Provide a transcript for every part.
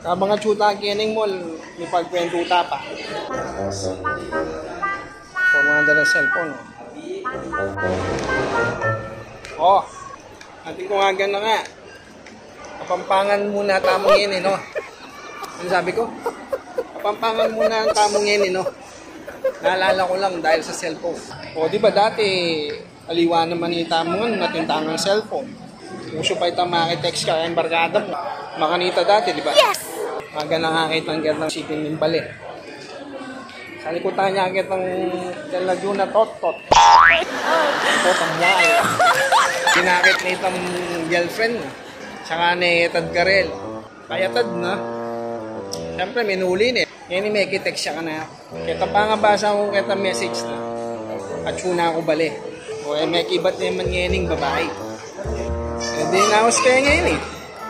Mga chuta kining mo, may pagkwentuta pa. Formanda ng cellphone. Oh, ating ko nga gano'n nga. Kapampangan muna tamong yan no? Ano sabi ko? Kapampangan muna ang tamong yan no? Naalala ko lang dahil sa cellphone. O di ba dati, aliwa naman ni tamong natintangang cellphone. Uso pa itang makitext ka, yung barkada mo. Makanita dati, di ba? Yes! Maga nakakita ng gandang siting ng bali. Sa likutan niya kitang Laguna Tot-Tot. Tot ang wala. Kinakit na itang girlfriend. Saka ni Tad Karel. Kaya Tad na. Siyempre, minuli niya. Ngayon may kitext siya ka na. Kita pa nga basa ko kita message na. At suna ako bali. O may kibat naman ngayoning babae. Hindi na ako spare ngayon eh.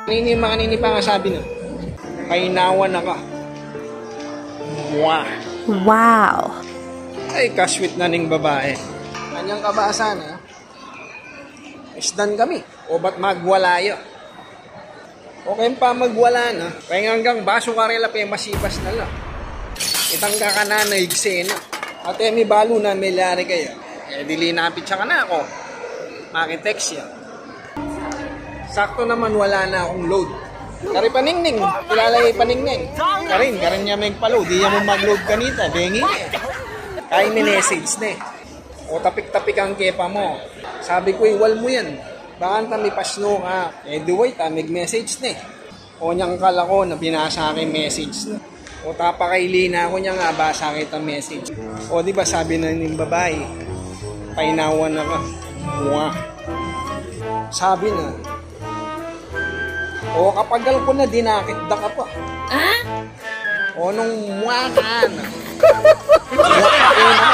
Kanini pa nga sabi na. Kainawan na ka. Wow! Ay, kasweet na ning babae. Kanyang kabasa na. Isdan kami. O ba't magwalayo? Okay pa magwala na. Kaya hanggang baso karela pa yung masipas na lang. Itang kakana na igsena. At may balo na may lari kayo. Eh, dilinapit siya ka na ako. Makitext siya. Sakto naman wala na akong load. Kari paningning. Kilala yung paningning. Karin niya may palo. Di niya mo mag-load kanita. Bengi eh. Kaya may message na eh. O tapik-tapik ang kepa mo. Sabi ko, iwal mo yan. Baka may pasno ka. Eh, di wait, mag-message na eh. O niyang kala ko na binasa aking message na. O tapakailina ko niya nga, basa kita message. O di ba sabi na ng babae, painawan na ka. Mua. Sabi na, o kapagal ko na dinakit da ka pa. O nung mua ka na. Mua ka na.